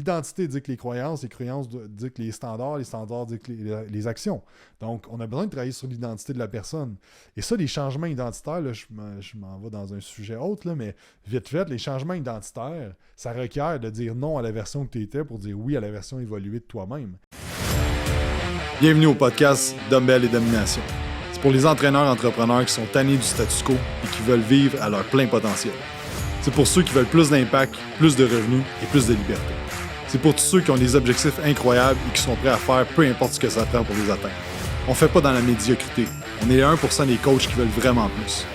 l'identité dicte les croyances dictent les standards dictent les actions. Donc, on a besoin de travailler sur l'identité de la personne. Et ça, les changements identitaires, là, je m'en vais dans un sujet autre, là, mais vite fait, les changements identitaires, ça requiert de dire non à la version que tu étais pour dire oui à la version évoluée de toi-même. Bienvenue au podcast Dumbbell et Domination. C'est pour les entraîneurs entrepreneurs qui sont tannés du status quo et qui veulent vivre à leur plein potentiel. C'est pour ceux qui veulent plus d'impact, plus de revenus et plus de liberté. C'est pour tous ceux qui ont des objectifs incroyables et qui sont prêts à faire peu importe ce que ça prend pour les atteindre. On fait pas dans la médiocrité. On est les 1% des coachs qui veulent vraiment plus.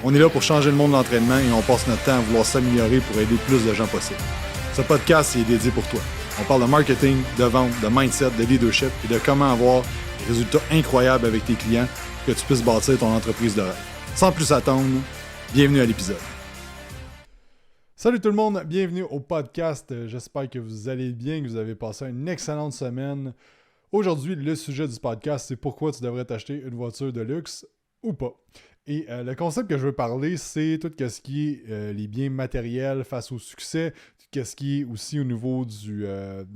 On est là pour changer le monde de l'entraînement et on passe notre temps à vouloir s'améliorer pour aider plus de gens possible. Ce podcast est dédié pour toi. On parle de marketing, de vente, de mindset, de leadership et de comment avoir des résultats incroyables avec tes clients pour que tu puisses bâtir ton entreprise de rêve. Sans plus attendre, bienvenue à l'épisode. Salut tout le monde, bienvenue au podcast. J'espère que vous allez bien, que vous avez passé une excellente semaine. Aujourd'hui, le sujet du podcast, c'est pourquoi tu devrais t'acheter une voiture de luxe ou pas. Et le concept que je veux parler, c'est tout ce qui est les biens matériels face au succès, tout ce qui est aussi au niveau du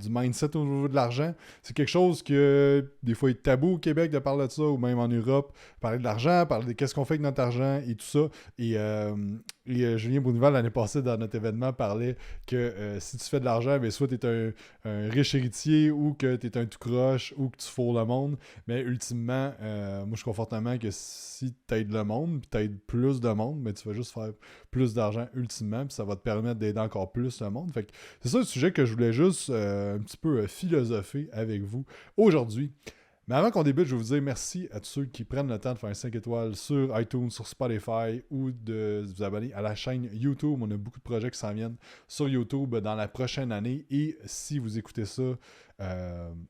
mindset, au niveau de l'argent. C'est quelque chose que des fois est tabou au Québec de parler de ça, ou même en Europe, parler de l'argent, parler de qu'est-ce qu'on fait avec notre argent et tout ça. Et Julien Bournival, l'année passée, dans notre événement, parlait que si tu fais de l'argent, bien, soit tu es un riche héritier, ou que tu es un tout croche, ou que tu fourres le monde. Mais ultimement, moi je suis confortablement que si tu aides le monde, puis tu aides plus de monde, mais tu vas juste faire plus d'argent ultimement, puis ça va te permettre d'aider encore plus le monde. Fait que c'est ça le sujet que je voulais juste un petit peu philosopher avec vous aujourd'hui. Mais avant qu'on débute, je vais vous dire merci à tous ceux qui prennent le temps de faire un 5 étoiles sur iTunes, sur Spotify, ou de vous abonner à la chaîne YouTube. On a beaucoup de projets qui s'en viennent sur YouTube dans la prochaine année. Et si vous écoutez ça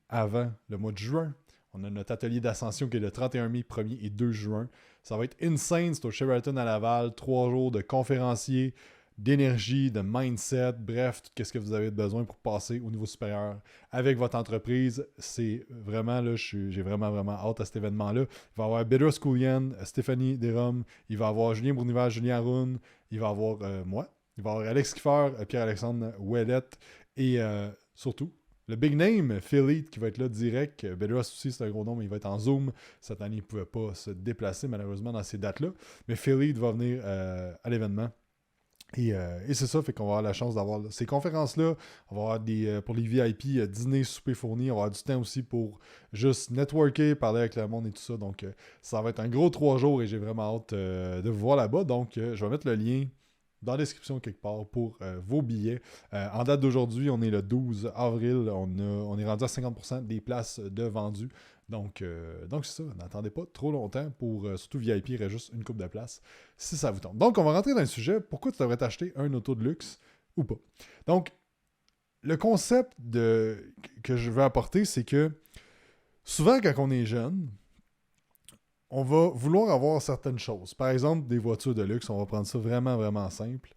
avant le mois de juin, on a notre atelier d'ascension qui est le 31 mai, 1er et 2 juin. Ça va être insane, c'est au Sheraton à Laval. 3 jours de conférenciers, d'énergie, de mindset, bref, tout ce que vous avez besoin pour passer au niveau supérieur avec votre entreprise. C'est vraiment, là, j'ai vraiment hâte à cet événement-là. Il va y avoir Bitter Schoolian, Stéphanie Desrome, il va y avoir Julien Bournival, Julien Aroun, il va y avoir moi, il va y avoir Alex Kiffer, Pierre-Alexandre Ouellette et surtout, le big name, Philly, qui va être là direct. Bedros aussi, c'est un gros nom, mais il va être en Zoom. Cette année, il ne pouvait pas se déplacer, malheureusement, dans ces dates-là. Mais Philly va venir à l'événement. Et c'est ça, fait qu'on va avoir la chance d'avoir ces conférences-là. On va avoir pour les VIP, dîner, souper fourni. On va avoir du temps aussi pour juste networker, parler avec le monde et tout ça. Donc, ça va être un gros 3 jours et j'ai vraiment hâte de vous voir là-bas. Donc, je vais mettre le lien dans la description quelque part pour vos billets. En date d'aujourd'hui, on est le 12 avril. On est rendu à 50% des places de vendues. Donc c'est ça. N'attendez pas trop longtemps pour, surtout VIP, il reste juste une coupe de place si ça vous tente. Donc, on va rentrer dans le sujet. Pourquoi tu devrais t'acheter un auto de luxe ou pas? Donc, le concept que je veux apporter, c'est que souvent, quand on est jeune, on va vouloir avoir certaines choses. Par exemple, des voitures de luxe, on va prendre ça vraiment simple.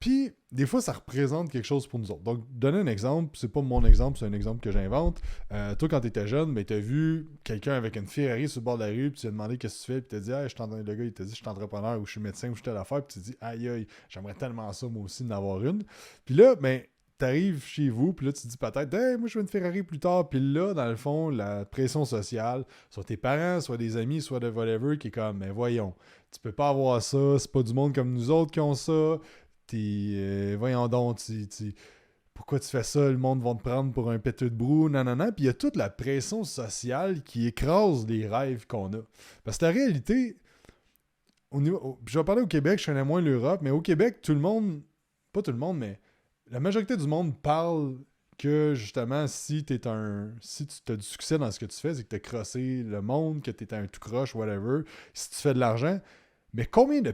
Puis, des fois, ça représente quelque chose pour nous autres. Donc, donner un exemple, c'est pas mon exemple, c'est un exemple que j'invente. Toi, quand tu étais jeune, ben, tu as vu quelqu'un avec une Ferrari sur le bord de la rue, puis tu lui as demandé qu'est-ce que tu fais, puis tu t'as dit, le gars, il t'a dit, je suis entrepreneur, ou je suis médecin, ou je suis à l'affaire, puis tu t'es dit, aïe, j'aimerais tellement ça, moi aussi, d'en avoir une. Puis là, ben, t'arrives chez vous, puis là, tu te dis peut-être, hey, moi, je veux une Ferrari plus tard. Puis là, dans le fond, la pression sociale, soit tes parents, soit des amis, soit de whatever, qui est comme, mais voyons, tu peux pas avoir ça, c'est pas du monde comme nous autres qui ont ça. Voyons donc, pourquoi tu fais ça? Le monde va te prendre pour un péteux de brou, nanana. Puis il y a toute la pression sociale qui écrase les rêves qu'on a. Parce que la réalité, je vais parler au Québec, je connais moins l'Europe, mais au Québec, tout le monde, pas tout le monde, mais la majorité du monde parle que justement, si tu as du succès dans ce que tu fais, c'est que tu as crossé le monde, que tu es un tout croche, whatever, si tu fais de l'argent. Mais combien de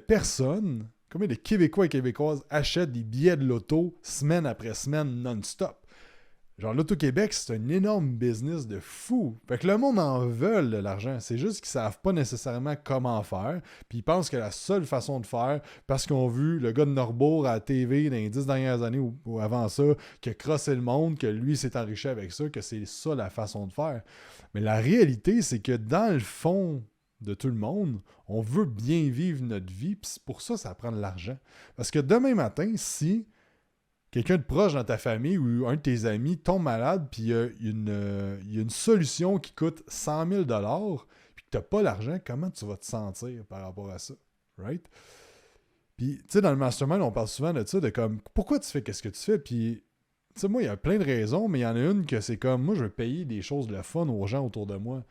Québécois et Québécoises achètent des billets de loto semaine après semaine non-stop? Genre, l'Auto-Québec, c'est un énorme business de fou. Fait que le monde en veut de l'argent. C'est juste qu'ils savent pas nécessairement comment faire. Puis ils pensent que la seule façon de faire, parce qu'ils ont vu le gars de Norbourg à la TV dans les 10 dernières années ou avant ça, qui a crossé le monde, que lui s'est enrichi avec ça, que c'est ça la façon de faire. Mais la réalité, c'est que dans le fond de tout le monde, on veut bien vivre notre vie, puis pour ça, ça prend de l'argent. Parce que demain matin, si quelqu'un de proche dans ta famille ou un de tes amis tombe malade, puis il y a une solution qui coûte 100 000 $, puis que tu n'as pas l'argent, comment tu vas te sentir par rapport à ça? Right? Puis, tu sais, dans le mastermind, on parle souvent de ça, de comme, pourquoi tu fais qu'est-ce que tu fais? Puis, tu sais, moi, il y a plein de raisons, mais il y en a une que c'est comme, moi, je veux payer des choses de fun aux gens autour de moi.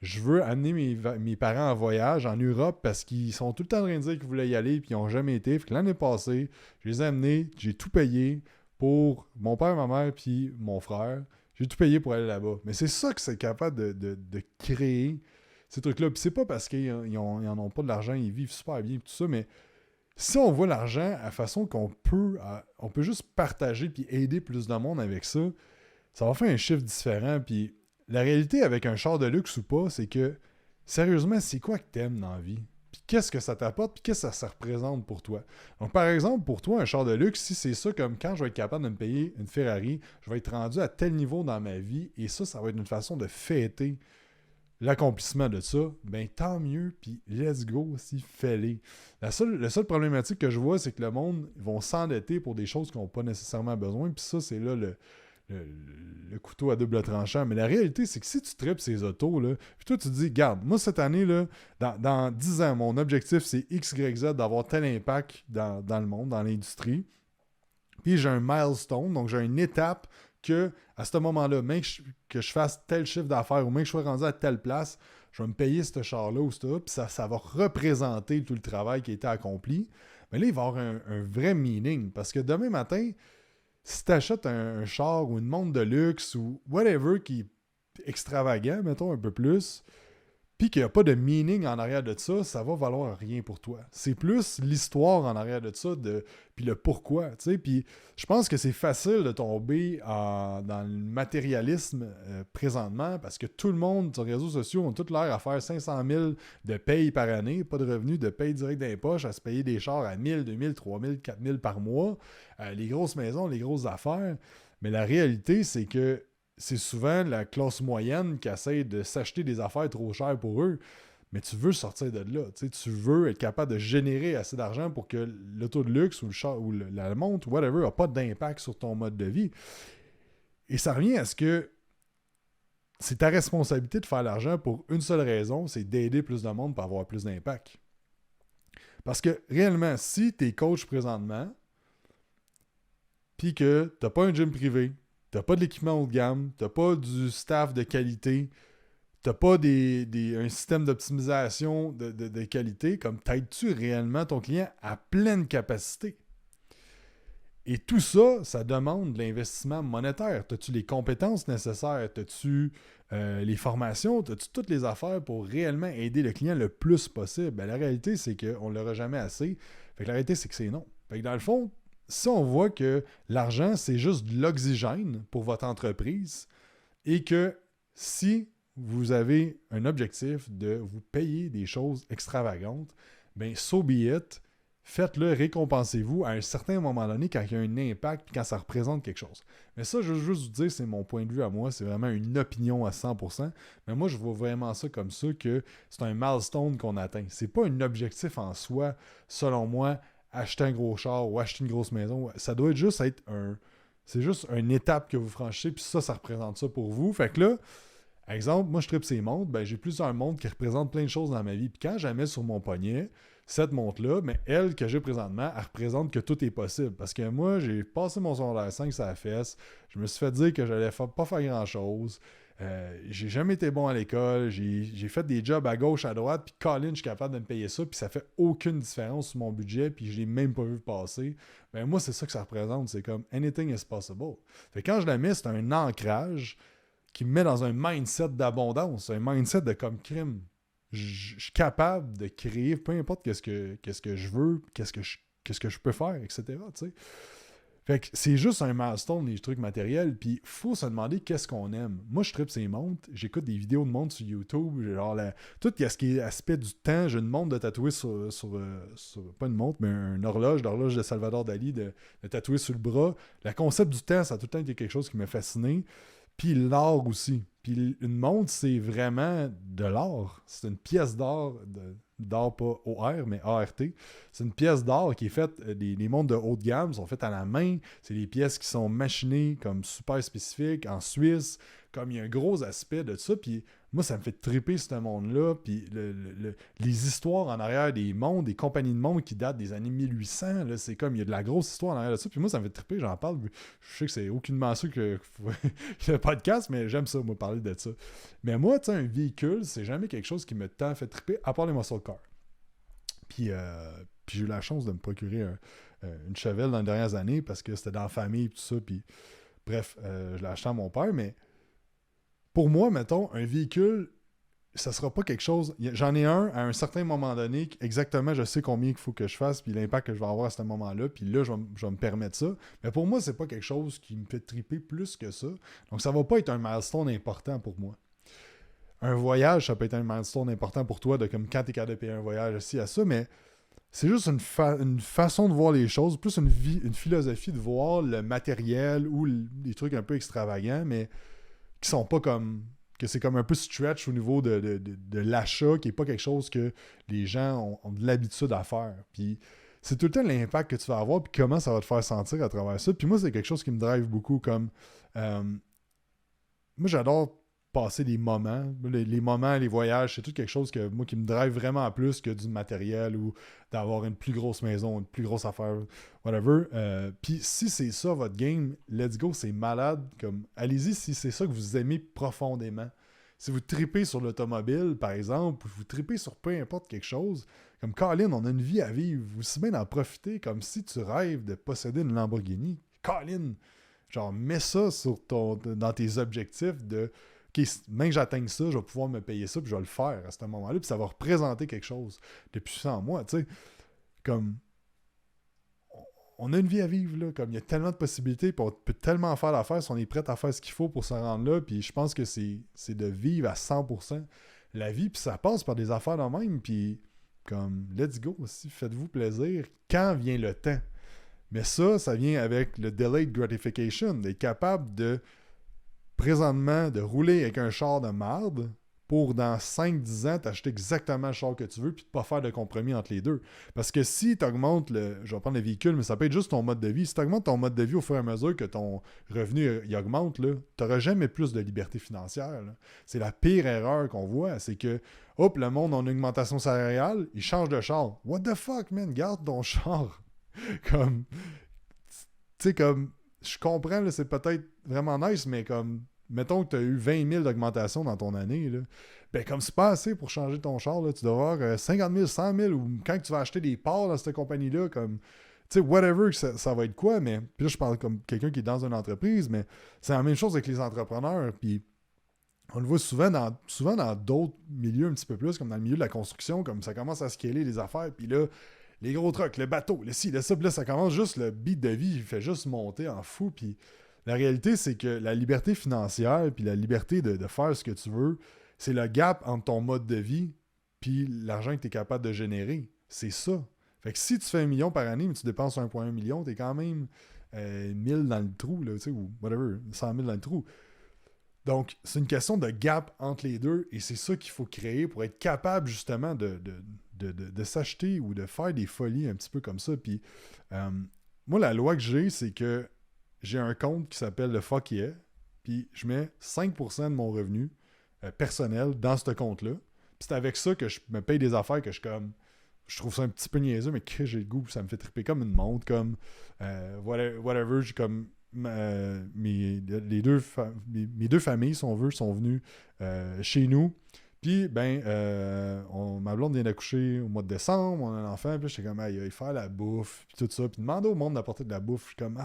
Je veux amener mes parents en voyage en Europe parce qu'ils sont tout le temps en train de dire qu'ils voulaient y aller puis ils n'ont jamais été. Fait que l'année passée, je les ai amenés, j'ai tout payé pour mon père, ma mère puis mon frère. J'ai tout payé pour aller là-bas. Mais c'est ça que c'est capable de créer, ces trucs-là. Puis c'est pas parce qu'ils en ont pas de l'argent, ils vivent super bien et tout ça, mais si on voit l'argent à façon qu'on peut, on peut juste partager puis aider plus de monde avec ça, ça va faire un chiffre différent. Puis la réalité avec un char de luxe ou pas, c'est que, sérieusement, c'est quoi que t'aimes dans la vie? Puis qu'est-ce que ça t'apporte? Puis qu'est-ce que ça représente pour toi? Donc, par exemple, pour toi, un char de luxe, si c'est ça comme quand je vais être capable de me payer une Ferrari, je vais être rendu à tel niveau dans ma vie, et ça va être une façon de fêter l'accomplissement de ça, ben tant mieux, puis let's go aussi, fais-les. La seule problématique que je vois, c'est que le monde, ils vont s'endetter pour des choses qu'ils n'ont pas nécessairement besoin, puis ça, c'est là le couteau à double tranchant. Mais la réalité, c'est que si tu tripes ces autos, là, puis toi, tu te dis, garde, moi, cette année, là, dans 10 ans, mon objectif, c'est X, Y, Z, d'avoir tel impact dans le monde, dans l'industrie. Puis j'ai un milestone, donc j'ai une étape que, à ce moment-là, même que je fasse tel chiffre d'affaires ou même que je sois rendu à telle place, je vais me payer ce char-là ou ça, puis ça va représenter tout le travail qui a été accompli. Mais là, il va y avoir un vrai meaning, parce que demain matin, si tu achètes un char ou une montre de luxe ou whatever qui est extravagant, mettons un peu plus, puis qu'il n'y a pas de meaning en arrière de ça, ça va valoir rien pour toi. C'est plus l'histoire en arrière de ça, puis le pourquoi, tu sais. Puis je pense que c'est facile de tomber dans le matérialisme présentement, parce que tout le monde sur les réseaux sociaux ont tout l'air à faire 500 000 de paye par année, pas de revenus, de paye direct dans les poches, à se payer des chars à 1000, 2000, 3000, 4000 par mois, les grosses maisons, les grosses affaires. Mais la réalité, c'est que c'est souvent la classe moyenne qui essaie de s'acheter des affaires trop chères pour eux. Mais tu veux sortir de là. Tu veux être capable de générer assez d'argent pour que l'auto de luxe ou le char ou la montre ou whatever n'a pas d'impact sur ton mode de vie. Et ça revient à ce que c'est ta responsabilité de faire l'argent pour une seule raison, c'est d'aider plus de monde pour avoir plus d'impact. Parce que réellement, si tu es coach présentement, puis que tu n'as pas un gym privé, t'as pas de l'équipement haut de gamme, t'as pas du staff de qualité, t'as pas un système d'optimisation de qualité, comme t'aides-tu réellement ton client à pleine capacité? Et tout ça, ça demande de l'investissement monétaire. T'as-tu les compétences nécessaires? T'as-tu les formations? T'as-tu toutes les affaires pour réellement aider le client le plus possible? Ben, la réalité, c'est qu'on ne l'aura jamais assez. Fait que la réalité, c'est que c'est non. Fait que dans le fond, si on voit que l'argent, c'est juste de l'oxygène pour votre entreprise et que si vous avez un objectif de vous payer des choses extravagantes, bien, so be it, faites-le, récompensez-vous à un certain moment donné quand il y a un impact et quand ça représente quelque chose. Mais ça, je veux juste vous dire, c'est mon point de vue à moi, c'est vraiment une opinion à 100%, mais moi, je vois vraiment ça comme ça, que c'est un milestone qu'on atteint. C'est pas un objectif en soi, selon moi, acheter un gros char ou acheter une grosse maison. Ça doit juste être c'est juste une étape que vous franchissez, puis ça représente ça pour vous. Fait que là, exemple, moi je tripe ces montres, ben j'ai plusieurs montres qui représentent plein de choses dans ma vie. Puis quand je la mets sur mon poignet, cette montre-là, mais elle que j'ai présentement, elle représente que tout est possible. Parce que moi, j'ai passé mon secondaire 5 sur la fesse, je me suis fait dire que j'allais pas faire grand-chose. J'ai jamais été bon à l'école, j'ai fait des jobs à gauche, à droite, puis Colin, je suis capable de me payer ça, puis ça fait aucune différence sur mon budget, puis je l'ai même pas vu passer. Ben moi, c'est ça que ça représente, c'est comme anything is possible. Fait que quand je la mets, c'est un ancrage qui me met dans un mindset d'abondance, un mindset de comme crime. Je suis capable de créer, peu importe qu'est-ce que je veux, qu'est-ce que je peux faire, etc. T'sais. Fait que c'est juste un milestone, les trucs matériels, puis il faut se demander qu'est-ce qu'on aime. Moi, je tripe ces montres, j'écoute des vidéos de montres sur YouTube, genre tout ce qui est aspect du temps, j'ai une montre de tatouer sur pas une montre, mais une horloge de Salvador Dali de tatouer sur le bras. Le concept du temps, ça a tout le temps été quelque chose qui m'a fasciné. Puis l'art aussi. Puis une montre, c'est vraiment de l'art. C'est une pièce d'art d'art, pas OR, mais ART. C'est une pièce d'art qui est faite, les montres de haut de gamme sont faites à la main. C'est des pièces qui sont machinées comme super spécifiques en Suisse. Comme il y a un gros aspect de ça, puis moi, ça me fait triper ce monde-là, puis les histoires en arrière des montres, des compagnies de montres qui datent des années 1800, là, c'est comme, il y a de la grosse histoire en arrière de ça, puis moi, ça me fait triper, j'en parle, je sais que c'est aucunement sûr que le podcast, mais j'aime ça, moi, parler de ça. Mais moi, tu sais, un véhicule, c'est jamais quelque chose qui me tant fait triper, à part les muscle cars. Puis j'ai eu la chance de me procurer une Chevelle dans les dernières années, parce que c'était dans la famille, tout ça, puis bref, je l'ai acheté à mon père, mais pour moi, mettons, un véhicule, ça sera pas quelque chose... J'en ai un à un certain moment donné, exactement, je sais combien il faut que je fasse, puis l'impact que je vais avoir à ce moment-là, puis là, je vais me permettre ça. Mais pour moi, c'est pas quelque chose qui me fait triper plus que ça. Donc, ça va pas être un milestone important pour moi. Un voyage, ça peut être un milestone important pour toi, de comme quand t'es capable de payer un voyage aussi à ça, mais c'est juste une façon de voir les choses, plus une philosophie de voir le matériel ou des trucs un peu extravagants, mais qui sont pas comme... que c'est comme un peu stretch au niveau de l'achat, qui est pas quelque chose que les gens ont de l'habitude à faire. Puis c'est tout le temps l'impact que tu vas avoir, puis comment ça va te faire sentir à travers ça. Puis moi, c'est quelque chose qui me drive beaucoup, comme... moi, j'adore passer des moments. Les moments, les voyages, c'est tout quelque chose que moi qui me drive vraiment plus que du matériel ou d'avoir une plus grosse maison, une plus grosse affaire, whatever. Puis si c'est ça votre game, let's go, c'est malade. Comme, allez-y si c'est ça que vous aimez profondément. Si vous tripez sur l'automobile, par exemple, ou vous tripez sur peu importe quelque chose, comme Colin, on a une vie à vivre, aussi bien d'en profiter comme si tu rêves de posséder une Lamborghini. Colin, genre, mets ça dans tes objectifs de OK, même que j'atteigne ça, je vais pouvoir me payer ça, puis je vais le faire à ce moment-là, puis ça va représenter quelque chose de puissant en moi, tu sais. Comme, on a une vie à vivre, là, comme il y a tellement de possibilités, puis on peut tellement faire l'affaire si on est prêt à faire ce qu'il faut pour se rendre là, puis je pense que c'est de vivre à 100% la vie, puis ça passe par des affaires de même, puis comme, let's go aussi, faites-vous plaisir quand vient le temps. Mais ça vient avec le delayed gratification, d'être capable de présentement, de rouler avec un char de marde pour dans 5-10 ans t'acheter exactement le char que tu veux puis de pas faire de compromis entre les deux. Parce que si tu augmentes je vais prendre le véhicule, mais ça peut être juste ton mode de vie. Si tu augmentes ton mode de vie au fur et à mesure que ton revenu il augmente, tu n'auras jamais plus de liberté financière. Là. C'est la pire erreur qu'on voit, c'est que hop, le monde a une augmentation salariale, il change de char. What the fuck, man? Garde ton char. Comme, tu sais, comme, je comprends, là, c'est peut-être vraiment nice, mais comme, mettons que tu as eu 20 000 d'augmentation dans ton année, là, ben comme c'est pas assez pour changer ton char, là, tu dois avoir 50 000, 100 000, ou quand tu vas acheter des parts dans cette compagnie-là, comme, tu sais, whatever, ça va être quoi, mais, puis là, je parle comme quelqu'un qui est dans une entreprise, mais c'est la même chose avec les entrepreneurs, puis on le voit souvent dans d'autres milieux un petit peu plus, comme dans le milieu de la construction, comme ça commence à scaler les affaires, puis là, les gros trucks, le bateau, le ci, le ça, puis là, ça commence juste, le beat de vie, il fait juste monter en fou, puis la réalité, c'est que la liberté financière puis la liberté de faire ce que tu veux, c'est le gap entre ton mode de vie puis l'argent que tu es capable de générer. C'est ça. Fait que si tu fais 1 million par année, mais tu dépenses 1,1 million, tu es quand même 1000 dans le trou, là, ou whatever, 100 000 dans le trou. Donc, c'est une question de gap entre les deux et c'est ça qu'il faut créer pour être capable justement de s'acheter ou de faire des folies un petit peu comme ça. Puis, moi, la loi que j'ai, c'est que j'ai un compte qui s'appelle le Fuck Yeah, puis je mets 5% de mon revenu personnel dans ce compte-là. Puis c'est avec ça que je me paye des affaires que je trouve ça un petit peu niaiseux, mais que j'ai le goût, ça me fait triper comme une montre, comme whatever, j'ai comme mes deux familles, si on veut, sont venues chez nous. Puis, ma blonde vient d'accoucher au mois de décembre, on a un enfant, puis j'étais comme, il faire la bouffe, puis tout ça, puis demander au monde d'apporter de la bouffe, je suis comme,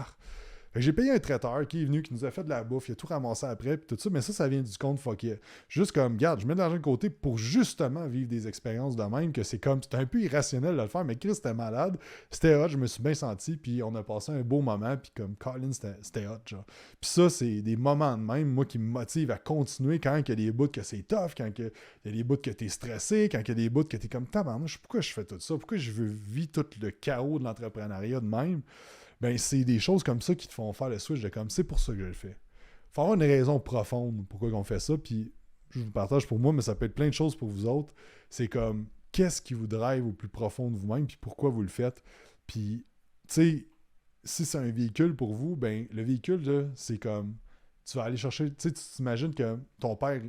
Fait que j'ai payé un traiteur qui est venu, qui nous a fait de la bouffe, il a tout ramassé après, puis tout ça, mais ça vient du compte fuck yeah. Juste comme, garde, je mets de l'argent de côté pour justement vivre des expériences de même, que c'est comme, c'était un peu irrationnel de le faire, mais Chris, c'était malade, c'était hot, je me suis bien senti, puis on a passé un beau moment, puis comme, Colin, c'était hot, genre. Puis ça, c'est des moments de même, moi, qui me motivent à continuer quand il y a des bouts que c'est tough, quand il y a des bouts que t'es stressé, quand il y a des bouts que t'es comme, tabarnouche, pourquoi je fais tout ça? Pourquoi je veux vivre tout le chaos de l'entrepreneuriat de même? Ben, c'est des choses comme ça qui te font faire le switch de comme, c'est pour ça que je le fais. Il faut avoir une raison profonde pourquoi on fait ça, puis je vous partage pour moi, mais ça peut être plein de choses pour vous autres. C'est comme, qu'est-ce qui vous drive au plus profond de vous-même, puis pourquoi vous le faites. Puis, tu sais, si c'est un véhicule pour vous, ben le véhicule, là, c'est comme, tu vas aller chercher, tu sais, tu t'imagines que ton père,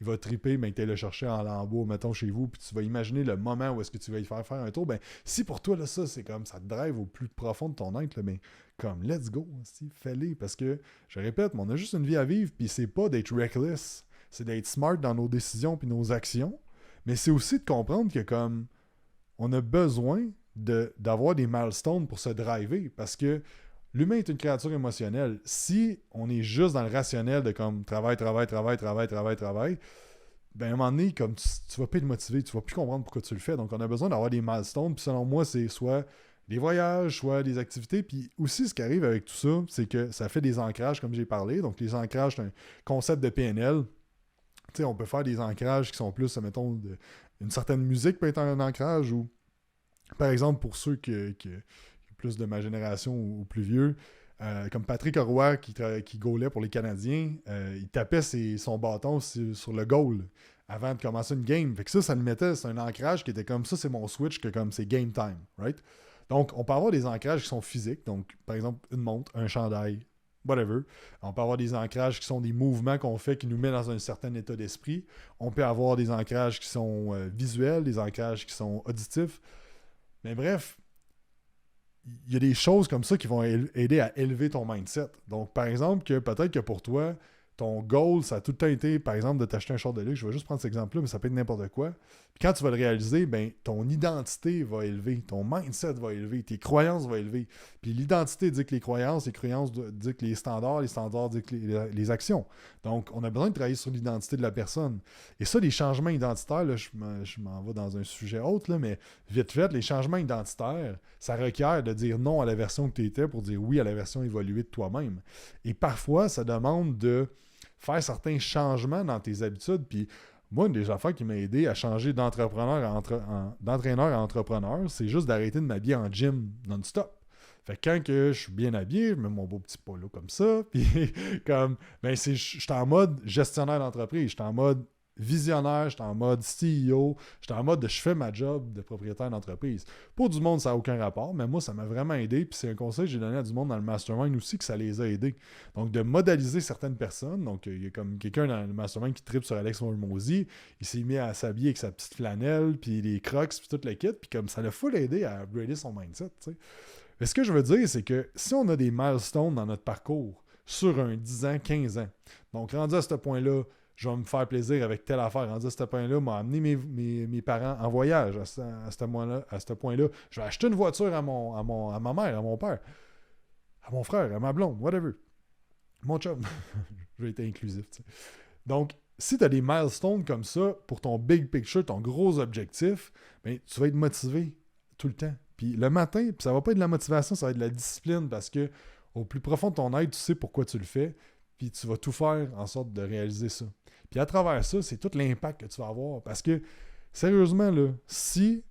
il va triper, mais que tu ailles le chercher en lambeau, mettons, chez vous, puis tu vas imaginer le moment où est-ce que tu vas y faire un tour, ben si pour toi, là, ça, c'est comme, ça te drive au plus profond de ton être, là, ben comme, let's go, fais-les, parce que, je répète, mais on a juste une vie à vivre, puis c'est pas d'être reckless, c'est d'être smart dans nos décisions puis nos actions, mais c'est aussi de comprendre que, comme, on a besoin d'avoir des milestones pour se driver, parce que l'humain est une créature émotionnelle. Si on est juste dans le rationnel de comme travail, ben à un moment donné, comme tu vas plus être motivé, tu vas plus comprendre pourquoi tu le fais. Donc on a besoin d'avoir des milestones. Puis selon moi, c'est soit des voyages, soit des activités. Puis aussi, ce qui arrive avec tout ça, c'est que ça fait des ancrages, comme j'ai parlé. Donc les ancrages, c'est un concept de PNL. Tu sais, on peut faire des ancrages qui sont plus, mettons, une certaine musique peut être un ancrage ou, par exemple, pour ceux qui plus de ma génération ou plus vieux, comme Patrick Roy qui goalait pour les Canadiens, il tapait son bâton sur le goal avant de commencer une game. Fait que ça le mettait, c'est un ancrage qui était comme ça, c'est mon switch, que comme c'est game time, right? Donc, on peut avoir des ancrages qui sont physiques, donc par exemple une montre, un chandail, whatever. On peut avoir des ancrages qui sont des mouvements qu'on fait qui nous mettent dans un certain état d'esprit. On peut avoir des ancrages qui sont visuels, des ancrages qui sont auditifs. Mais bref, il y a des choses comme ça qui vont aider à élever ton mindset. Donc, par exemple, que peut-être que pour toi, ton goal, ça a tout le temps été, par exemple, de t'acheter un short de luxe. Je vais juste prendre cet exemple-là, mais ça peut être n'importe quoi. Puis quand tu vas le réaliser, ben, ton identité va élever, ton mindset va élever, tes croyances vont élever. Puis l'identité dit que les croyances dit que les standards dit que les actions. Donc, on a besoin de travailler sur l'identité de la personne. Et ça, les changements identitaires, là, je m'en vais dans un sujet autre, là, mais vite fait, les changements identitaires, ça requiert de dire non à la version que tu étais pour dire oui à la version évoluée de toi-même. Et parfois, ça demande de faire certains changements dans tes habitudes. Puis moi, une des affaires qui m'a aidé à changer d'entraîneur à entrepreneur, c'est juste d'arrêter de m'habiller en gym non-stop. Fait que quand que je suis bien habillé, je mets mon beau petit polo comme ça, puis comme, ben je suis en mode gestionnaire d'entreprise, je suis en mode visionnaire, je suis en mode CEO, je suis en mode de je fais ma job de propriétaire d'entreprise. Pour du monde, ça n'a aucun rapport, mais moi, ça m'a vraiment aidé, puis c'est un conseil que j'ai donné à du monde dans le mastermind aussi que ça les a aidés. Donc, de modéliser certaines personnes, donc il y a comme quelqu'un dans le mastermind qui tripe sur Alex Hormozy, il s'est mis à s'habiller avec sa petite flanelle, puis les crocs, puis toute la kit, puis comme ça l'a full aidé à upgrader son mindset, tu sais. Mais ce que je veux dire, c'est que si on a des milestones dans notre parcours sur un 10 ans, 15 ans, donc rendu à ce point-là, je vais me faire plaisir avec telle affaire. Rendu à ce point-là, m'a amené mes parents en voyage à ce point-là. Je vais acheter une voiture à ma mère, à mon père, à mon frère, à ma blonde, whatever. Mon chum. Je vais être inclusif. T'sais. Donc, si tu as des milestones comme ça pour ton big picture, ton gros objectif, ben, tu vas être motivé tout le temps. Puis le matin, puis ça va pas être de la motivation, ça va être de la discipline parce que au plus profond de ton être, tu sais pourquoi tu le fais, puis tu vas tout faire en sorte de réaliser ça. Puis à travers ça, c'est tout l'impact que tu vas avoir. Parce que, sérieusement, là, si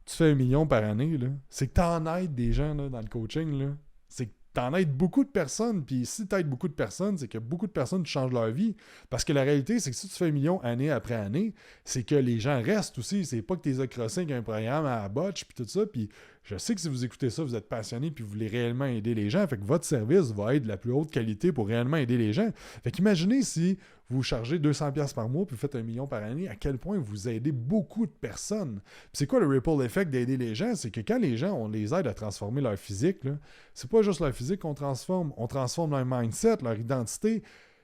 tu fais 1 million par année, là, c'est que tu en aides des gens là, dans le coaching. Là. C'est que tu en aides beaucoup de personnes. Puis si tu aides beaucoup de personnes, c'est que beaucoup de personnes changent leur vie. Parce que la réalité, c'est que si tu fais 1 million année après année, c'est que les gens restent aussi. C'est pas que tu les as crossés avec un programme à la botche puis tout ça. Puis je sais que si vous écoutez ça, vous êtes passionné puis vous voulez réellement aider les gens. Fait que votre service va être de la plus haute qualité pour réellement aider les gens. Fait qu'imaginez si vous chargez 200$ par mois puis vous faites 1 million par année, à quel point vous aidez beaucoup de personnes. Puis c'est quoi le ripple effect d'aider les gens? C'est que quand les gens, on les aide à transformer leur physique, là, c'est pas juste leur physique qu'on transforme. On transforme leur mindset, leur identité.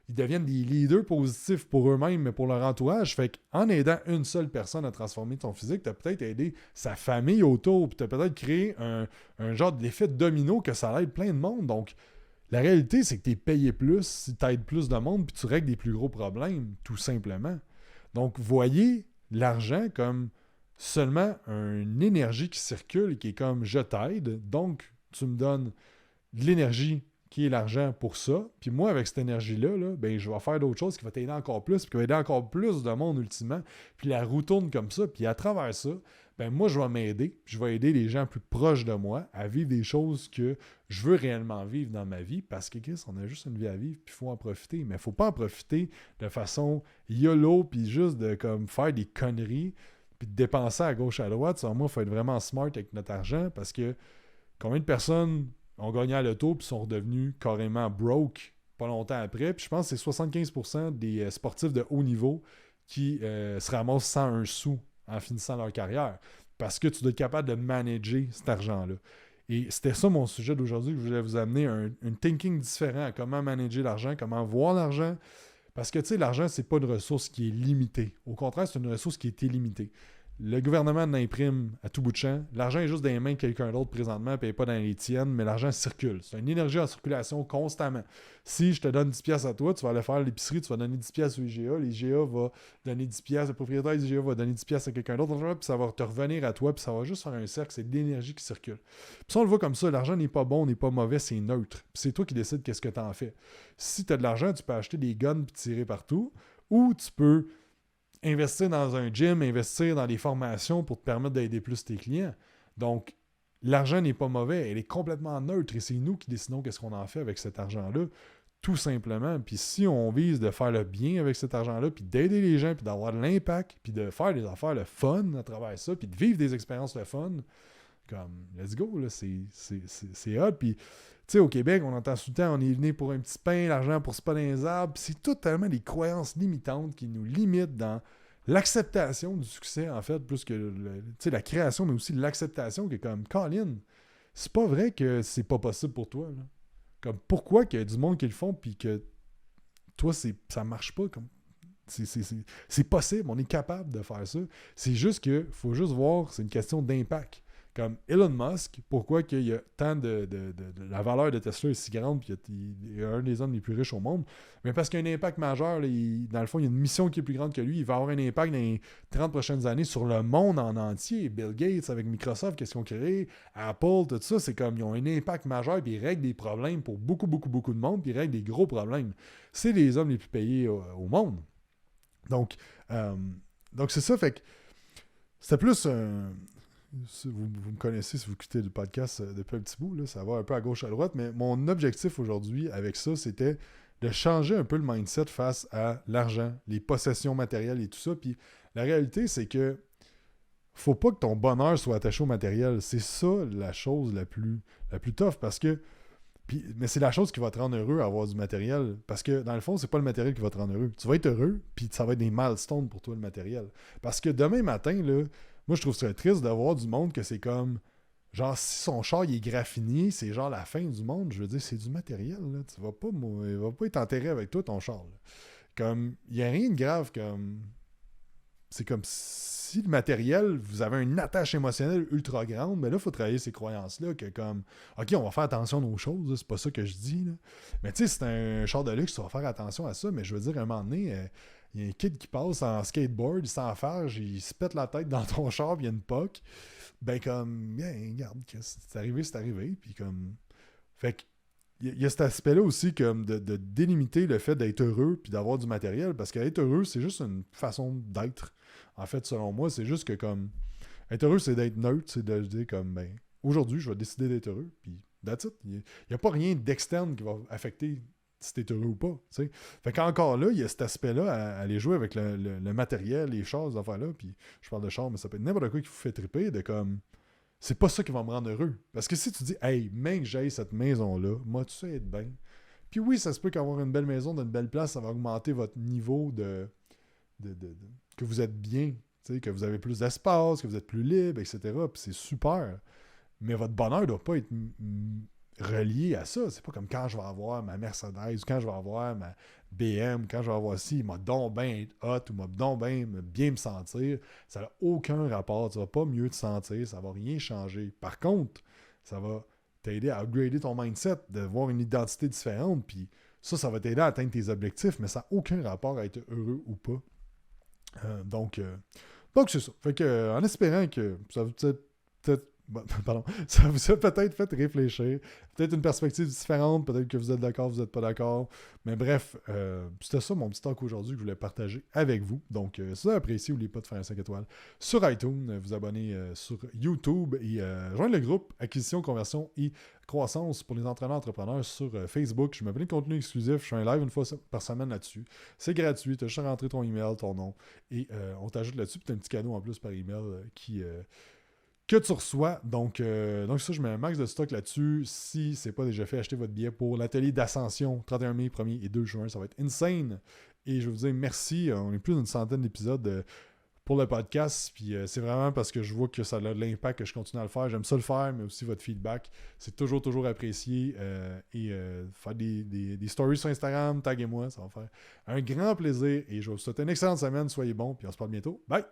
Ils deviennent des leaders positifs pour eux-mêmes, mais pour leur entourage. Fait qu'en aidant une seule personne à transformer ton physique, tu as peut-être aidé sa famille autour, puis tu as peut-être créé un genre d'effet domino que ça aide plein de monde. Donc, la réalité, c'est que tu es payé plus si tu aides plus de monde, puis tu règles des plus gros problèmes, tout simplement. Donc, voyez l'argent comme seulement une énergie qui circule et qui est comme « je t'aide », donc tu me donnes de l'énergie qui est l'argent pour ça. Puis moi, avec cette énergie-là, là, ben, je vais faire d'autres choses qui vont t'aider encore plus, puis qui vont aider encore plus de monde ultimement. Puis la roue tourne comme ça. Puis à travers ça, ben moi, je vais m'aider. Puis je vais aider les gens plus proches de moi à vivre des choses que je veux réellement vivre dans ma vie. Parce que, Chris, on a juste une vie à vivre, puis il faut en profiter. Mais il ne faut pas en profiter de façon YOLO, puis juste de comme faire des conneries. puis de dépenser à gauche à droite, selon moi, il faut être vraiment smart avec notre argent parce que combien de personnes ont gagné à l'auto puis sont redevenus carrément broke pas longtemps après. Puis je pense que c'est 75% des sportifs de haut niveau qui se ramassent sans un sou en finissant leur carrière. Parce que tu dois être capable de manager cet argent-là. Et c'était ça mon sujet d'aujourd'hui, que je voulais vous amener un thinking différent à comment manager l'argent, comment voir l'argent. Parce que, tu sais, l'argent, c'est pas une ressource qui est limitée. Au contraire, c'est une ressource qui est illimitée. Le gouvernement l'imprime à tout bout de champ. L'argent est juste dans les mains de quelqu'un d'autre présentement, puis pas dans les tiennes, mais l'argent circule. C'est une énergie en circulation constamment. Si je te donne 10$ à toi, tu vas aller faire l'épicerie, tu vas donner 10$ au IGA, l'IGA va donner 10$, le propriétaire du IGA va donner 10$ à quelqu'un d'autre, puis ça va te revenir à toi, puis ça va juste faire un cercle, c'est de l'énergie qui circule. Puis si on le voit comme ça, l'argent n'est pas bon, n'est pas mauvais, c'est neutre. Puis c'est toi qui décides qu'est-ce que tu en fais. Si tu as de l'argent, tu peux acheter des guns puis tirer partout, ou tu peux investir dans un gym, investir dans des formations pour te permettre d'aider plus tes clients. Donc, l'argent n'est pas mauvais, elle est complètement neutre et c'est nous qui décidons qu'est-ce qu'on en fait avec cet argent-là, tout simplement. Puis si on vise de faire le bien avec cet argent-là, puis d'aider les gens, puis d'avoir de l'impact, puis de faire des affaires le fun à travers ça, puis de vivre des expériences le fun, comme, let's go, là, c'est hot. Puis, tu sais, au Québec, on entend tout le temps, on est venu pour un petit pain, l'argent pour se pas dans les arbres. Puis c'est totalement des croyances limitantes qui nous limitent dans l'acceptation du succès, en fait, plus que la création, mais aussi l'acceptation qui est comme, Colin, c'est pas vrai que c'est pas possible pour toi. Là. Comme, pourquoi qu'il y a du monde qui le font, puis que toi, ça marche pas, comme... C'est possible, on est capable de faire ça. C'est juste que faut juste voir, c'est une question d'impact. Comme Elon Musk, pourquoi qu'il y a tant de la valeur de Tesla est si grande, puis il est un des hommes les plus riches au monde, mais parce qu'il y a un impact majeur, là, dans le fond, il y a une mission qui est plus grande que lui, il va avoir un impact dans les 30 prochaines années sur le monde en entier. Bill Gates avec Microsoft, qu'est-ce qu'ils ont créé, Apple, tout ça, c'est comme, ils ont un impact majeur, puis ils règlent des problèmes pour beaucoup, beaucoup, beaucoup de monde, puis ils règlent des gros problèmes. C'est les hommes les plus payés au monde. Donc c'est ça, fait que c'était plus vous me connaissez si vous quittez le podcast depuis un petit bout, là, ça va un peu à gauche à droite, mais mon objectif aujourd'hui avec ça, c'était de changer un peu le mindset face à l'argent, les possessions matérielles et tout ça. Puis la réalité, c'est que faut pas que ton bonheur soit attaché au matériel. C'est ça la chose la plus tough, parce que mais c'est la chose qui va te rendre heureux à avoir du matériel. Parce que, dans le fond, c'est pas le matériel qui va te rendre heureux. Tu vas être heureux, puis ça va être des milestones pour toi, le matériel. Parce que demain matin, là, moi, je trouve ça triste d'avoir du monde que c'est comme... Genre, si son char, il est graffiné, c'est genre la fin du monde. Je veux dire, c'est du matériel, là. Il va pas être enterré avec toi, ton char, là. Comme, il n'y a rien de grave comme... C'est comme si le matériel, vous avez une attache émotionnelle ultra grande, mais là, il faut travailler ces croyances-là que comme, OK, on va faire attention à nos choses, là, c'est pas ça que je dis, là. Mais tu sais, c'est un char de luxe, tu vas faire attention à ça, mais je veux dire, à un moment donné, il y a un kid qui passe en skateboard, il s'enfarge, il se pète la tête dans ton char, puis il y a une poque. Ben comme, bien, regarde, c'est arrivé, puis comme... Fait que, il y a cet aspect-là aussi comme de délimiter le fait d'être heureux puis d'avoir du matériel, parce qu'être heureux, c'est juste une façon d'être. En fait, selon moi, c'est juste que comme être heureux, c'est d'être neutre, c'est de dire comme ben aujourd'hui, je vais décider d'être heureux, puis that's it. Il n'y a pas rien d'externe qui va affecter si t'es heureux ou pas. T'sais. Fait qu'encore là, il y a cet aspect-là à aller jouer avec le matériel, les chars, ces affaires-là, puis je parle de chars, mais ça peut être n'importe quoi qui vous fait triper, de comme c'est pas ça qui va me rendre heureux. Parce que si tu dis, hey, même que j'aille cette maison-là, moi, tu sais être bien. Puis oui, ça se peut qu'avoir une belle maison dans une belle place, ça va augmenter votre niveau de que vous êtes bien, que vous avez plus d'espace, que vous êtes plus libre, etc. Puis c'est super. Mais votre bonheur ne doit pas être relié à ça. C'est pas comme quand je vais avoir ma Mercedes, ou quand je vais avoir ma BM, quand je vais avoir ci, il m'a donc bien être hot, ou m'a donc bien me sentir. Ça n'a aucun rapport. Tu vas pas mieux te sentir, ça va rien changer. Par contre, ça va t'aider à upgrader ton mindset, de voir une identité différente, puis ça va t'aider à atteindre tes objectifs, mais ça n'a aucun rapport à être heureux ou pas. Donc c'est ça. Fait que, en espérant que ça va peut-être pardon, ça vous a peut-être fait réfléchir. Peut-être une perspective différente, peut-être que vous êtes d'accord, vous n'êtes pas d'accord. Mais bref, c'était ça mon petit talk aujourd'hui que je voulais partager avec vous. Donc, si vous avez apprécié, n'oubliez pas de faire un 5 étoiles sur iTunes, vous abonner sur YouTube et joindre le groupe Acquisition, Conversion et Croissance pour les entraîneurs entrepreneurs sur Facebook. Je mets plein de contenu exclusif. Je fais un live une fois par semaine là-dessus. C'est gratuit. Tu as juste à rentrer ton email, ton nom et on t'ajoute là-dessus. Puis tu as un petit cadeau en plus par email que tu reçois. Donc ça, je mets un max de stock là-dessus. Si c'est pas déjà fait, achetez votre billet pour l'atelier d'Ascension, 31 mai, 1er et 2 juin. Ça va être insane. Et je vais vous dire merci. On est plus d'une centaine d'épisodes pour le podcast. Puis c'est vraiment parce que je vois que ça a de l'impact que je continue à le faire. J'aime ça le faire, mais aussi votre feedback. C'est toujours apprécié. Faire des stories sur Instagram, taguez-moi. Ça va faire un grand plaisir. Et je vous souhaite une excellente semaine. Soyez bons. Puis on se parle bientôt. Bye!